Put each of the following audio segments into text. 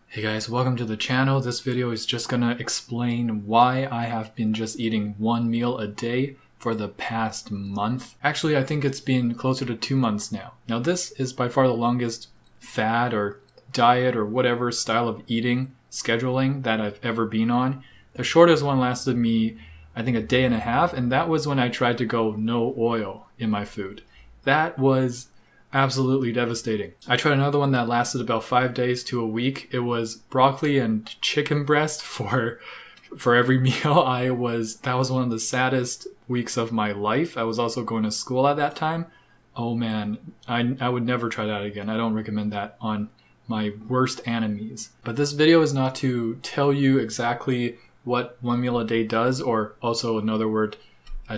Hey guys, welcome to the channel. This video is just gonna explain why I have been just eating one meal a day for the past month. Actually, I think it's been closer to 2 months now. Now this is by far the longest fad or diet or whatever style of eating scheduling that I've ever been on. The shortest one lasted me, I think, a day and a half, and that was when I tried to go no oil in my food. That was absolutely devastating. I tried another one that lasted about 5 days to a week. It was broccoli and chicken breast for every meal. That was one of the saddest weeks of my life. I was also going to school at that time. Oh man, I would never try that again. I don't recommend that on my worst enemies. But this video is not to tell you exactly what one meal a day does, or also another word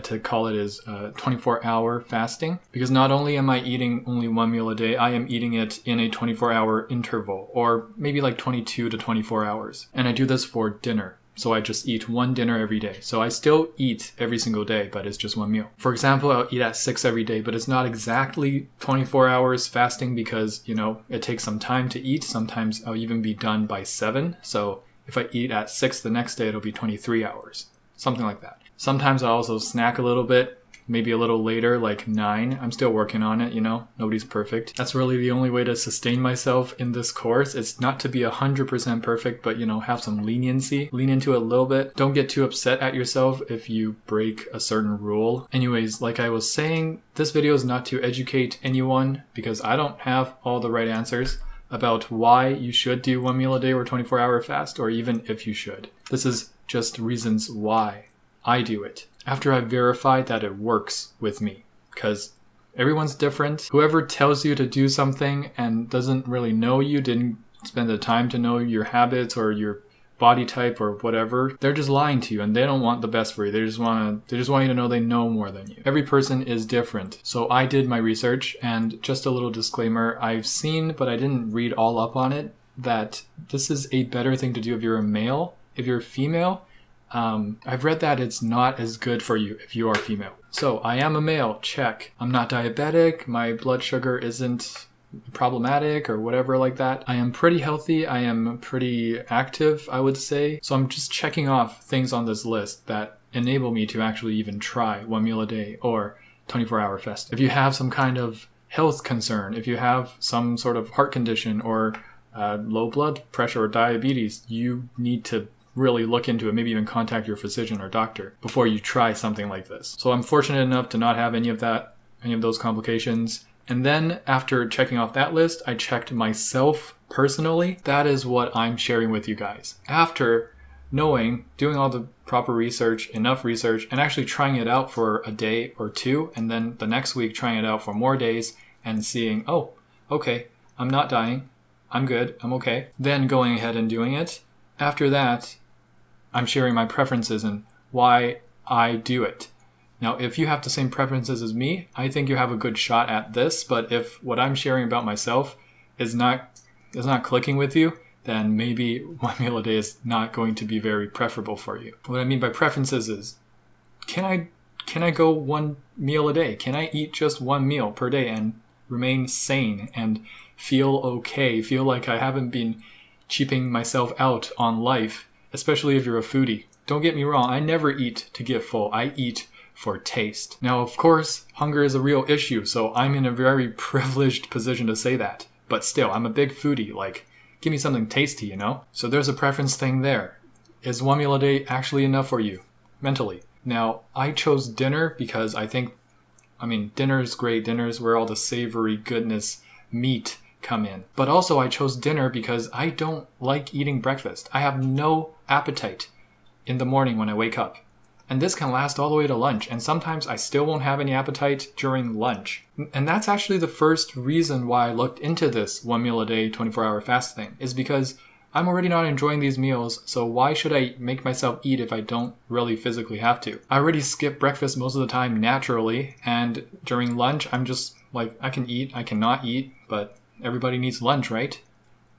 to call it is 24-hour fasting, because not only am I eating only one meal a day, I am eating it in a 24-hour interval, or maybe like 22 to 24 hours. And I do this for dinner. So I just eat one dinner every day. So I still eat every single day, but it's just one meal. For example, I'll eat at 6 every day, but it's not exactly 24 hours fasting because, it takes some time to eat. Sometimes I'll even be done by 7. So if I eat at 6 the next day, it'll be 23 hours, something like that. Sometimes I also snack a little bit, maybe a little later, like 9. I'm still working on it, nobody's perfect. That's really the only way to sustain myself in this course. It's not to be 100% perfect, but have some leniency. Lean into it a little bit. Don't get too upset at yourself if you break a certain rule. Anyways, like I was saying, this video is not to educate anyone because I don't have all the right answers about why you should do one meal a day or 24-hour fast, or even if you should. This is just reasons why I do it after I've verified that it works with me, because everyone's different. Whoever tells you to do something and doesn't really know you, didn't spend the time to know your habits or your body type or whatever, they're just lying to you, and they don't want the best for you. They just want you to know they know more than you. Every person is different. So I did my research, and just a little disclaimer, I've seen, but I didn't read all up on it, that this is a better thing to do if you're a male. If you're a female, I've read that it's not as good for you if you are female. So I am a male, check. I'm not diabetic, my blood sugar isn't problematic or whatever like that. I am pretty healthy, I am pretty active, I would say. So I'm just checking off things on this list that enable me to actually even try one meal a day or 24-hour fast. If you have some kind of health concern, if you have some sort of heart condition or low blood pressure or diabetes, you need to really look into it, maybe even contact your physician or doctor before you try something like this. So I'm fortunate enough to not have any of those complications. And then after checking off that list, I checked myself personally. That is what I'm sharing with you guys. After doing all the proper research, enough research, and actually trying it out for a day or two, and then the next week trying it out for more days and seeing, oh, okay, I'm not dying, I'm good, I'm okay. Then going ahead and doing it. After that, I'm sharing my preferences and why I do it. Now, if you have the same preferences as me, I think you have a good shot at this, but if what I'm sharing about myself is not clicking with you, then maybe one meal a day is not going to be very preferable for you. What I mean by preferences is, can I go one meal a day? Can I eat just one meal per day and remain sane and feel okay, feel like I haven't been cheaping myself out on life, especially if you're a foodie? Don't get me wrong, I never eat to get full. I eat for taste. Now, of course, hunger is a real issue, so I'm in a very privileged position to say that. But still, I'm a big foodie. Like, give me something tasty, So there's a preference thing there. Is one meal a day actually enough for you, mentally? Now, I chose dinner because dinner is great. Dinner is where all the savory goodness, meat, come in. But also I chose dinner because I don't like eating breakfast. I have no appetite in the morning when I wake up. And this can last all the way to lunch. And sometimes I still won't have any appetite during lunch. And that's actually the first reason why I looked into this one meal a day, 24-hour fast thing, is because I'm already not enjoying these meals. So why should I make myself eat if I don't really physically have to? I already skip breakfast most of the time naturally. And during lunch, I'm just like, I can eat, I cannot eat, but everybody needs lunch, right?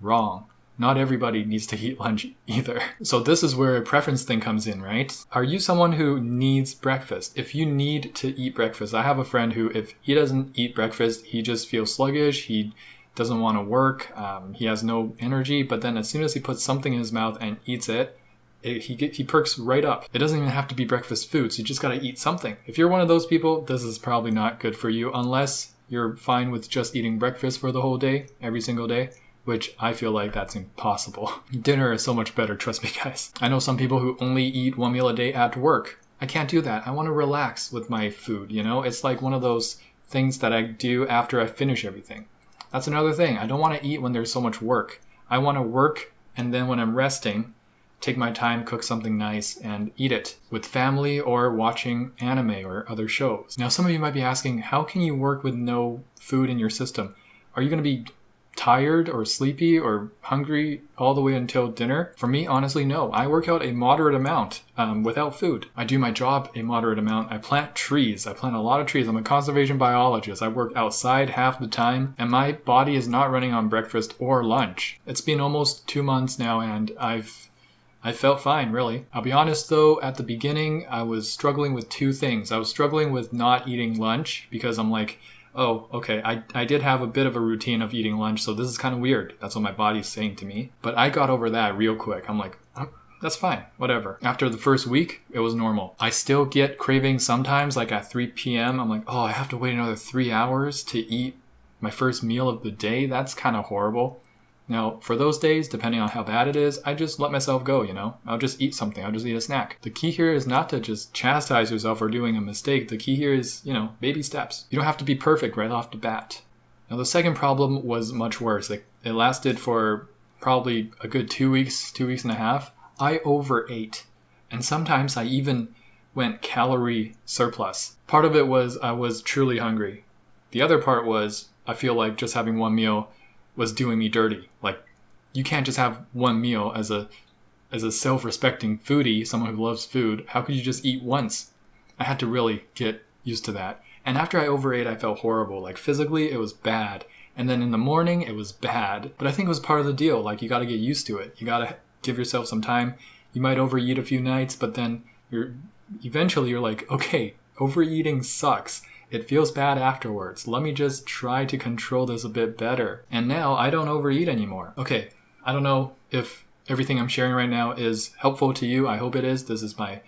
Wrong. Not everybody needs to eat lunch either. So this is where a preference thing comes in, right? Are you someone who needs breakfast? If you need to eat breakfast, I have a friend who, if he doesn't eat breakfast, he just feels sluggish, he doesn't want to work, he has no energy, but then as soon as he puts something in his mouth and eats it, he perks right up. It doesn't even have to be breakfast foods. You just got to eat something. If you're one of those people, this is probably not good for you unless you're fine with just eating breakfast for the whole day, every single day, which I feel like that's impossible. Dinner is so much better, trust me guys. I know some people who only eat one meal a day at work. I can't do that. I want to relax with my food, you know? It's like one of those things that I do after I finish everything. That's another thing. I don't want to eat when there's so much work. I want to work, and then when I'm resting, take my time, cook something nice, and eat it with family or watching anime or other shows. Now, some of you might be asking, how can you work with no food in your system? Are you going to be tired or sleepy or hungry all the way until dinner? For me, honestly, no. I work out a moderate amount without food. I do my job a moderate amount. I plant trees. I plant a lot of trees. I'm a conservation biologist. I work outside half the time, and my body is not running on breakfast or lunch. It's been almost 2 months now, and I felt fine, really. I'll be honest though, at the beginning, I was struggling with two things. I was struggling with not eating lunch because I'm like, oh, okay, I did have a bit of a routine of eating lunch, so this is kind of weird. That's what my body's saying to me. But I got over that real quick. I'm like, oh, that's fine, whatever. After the first week, it was normal. I still get cravings sometimes, like at 3 p.m. I'm like, oh, I have to wait another 3 hours to eat my first meal of the day. That's kind of horrible. Now, for those days, depending on how bad it is, I just let myself go, you know? I'll just eat something. I'll just eat a snack. The key here is not to just chastise yourself for doing a mistake. The key here is, you know, baby steps. You don't have to be perfect right off the bat. Now, the second problem was much worse. It lasted for probably a good 2 weeks, 2.5 weeks. I overate. And sometimes I even went calorie surplus. Part of it was I was truly hungry. The other part was I feel like just having one meal was doing me dirty. Like, you can't just have one meal as a self-respecting foodie, someone who loves food. How could you just eat once? I had to really get used to that. And after I overate, I felt horrible. Like, physically, it was bad. And then in the morning, it was bad. But I think it was part of the deal. Like, you got to get used to it. You got to give yourself some time. You might overeat a few nights, but then eventually you're like, okay, overeating sucks. It feels bad afterwards. Let me just try to control this a bit better. And now I don't overeat anymore. Okay, I don't know if everything I'm sharing right now is helpful to you. I hope it is. This is my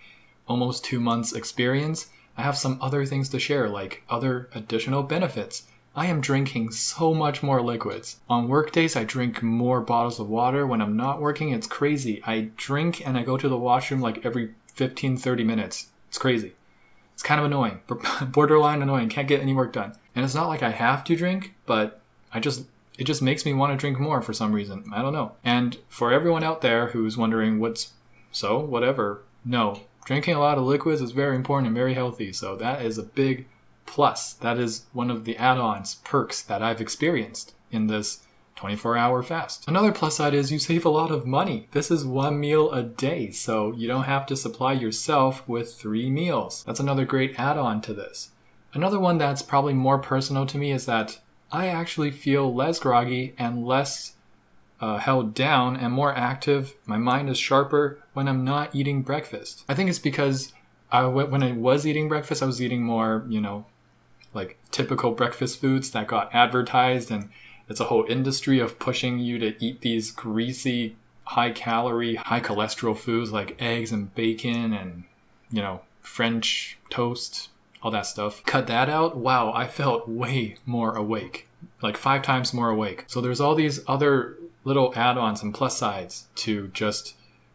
almost 2 months experience. I have some other things to share, like other additional benefits. I am drinking so much more liquids. On work days, I drink more bottles of water. When I'm not working, it's crazy. I drink and I go to the washroom like every 15-30 minutes. It's crazy. It's kind of annoying, borderline annoying, can't get any work done. And it's not like I have to drink, but it just makes me want to drink more for some reason. I don't know. And for everyone out there who's wondering whatever, no. Drinking a lot of liquids is very important and very healthy, so that is a big plus. That is one of the add-ons, perks that I've experienced in this 24-hour fast. Another plus side is you save a lot of money. This is one meal a day, so you don't have to supply yourself with 3 meals. That's another great add-on to this. Another one that's probably more personal to me is that I actually feel less groggy and less held down and more active. My mind is sharper when I'm not eating breakfast. I think it's because when I was eating breakfast, I was eating more, you know, like typical breakfast foods that got advertised, and it's a whole industry of pushing you to eat these greasy, high-calorie, high-cholesterol foods like eggs and bacon and, you know, French toast, all that stuff. Cut that out, wow, I felt way more awake, like 5 times more awake. So there's all these other little add-ons and plus sides to just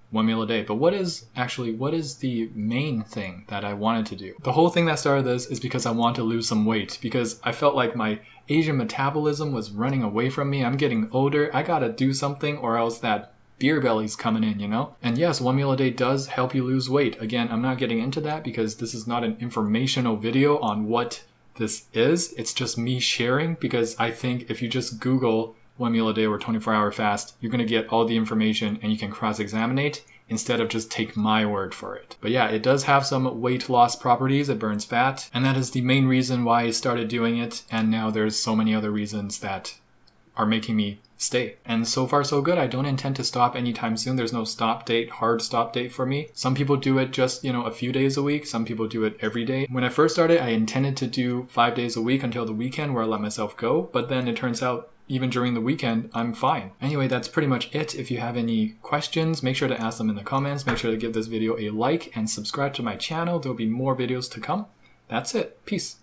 one meal a day. But what is the main thing that I wanted to do? The whole thing that started this is because I want to lose some weight, because I felt like my Asian metabolism was running away from me. I'm getting older. I gotta do something or else that beer belly's coming in, you know? And yes, one meal a day does help you lose weight. Again, I'm not getting into that because this is not an informational video on what this is. It's just me sharing, because I think if you just Google one meal a day or 24-hour fast, you're going to get all the information and you can cross-examinate instead of just take my word for it. But yeah, it does have some weight loss properties. It burns fat, and that is the main reason why I started doing it. And now there's so many other reasons that are making me stay. And so far so good. I don't intend to stop anytime soon. There's no hard stop date for me. Some people do it just, you know, a few days a week. Some people do it every day. When I first started, I intended to do 5 days a week until the weekend where I let myself go. But then it turns out even during the weekend, I'm fine. Anyway, that's pretty much it. If you have any questions, make sure to ask them in the comments. Make sure to give this video a like and subscribe to my channel. There'll be more videos to come. That's it. Peace.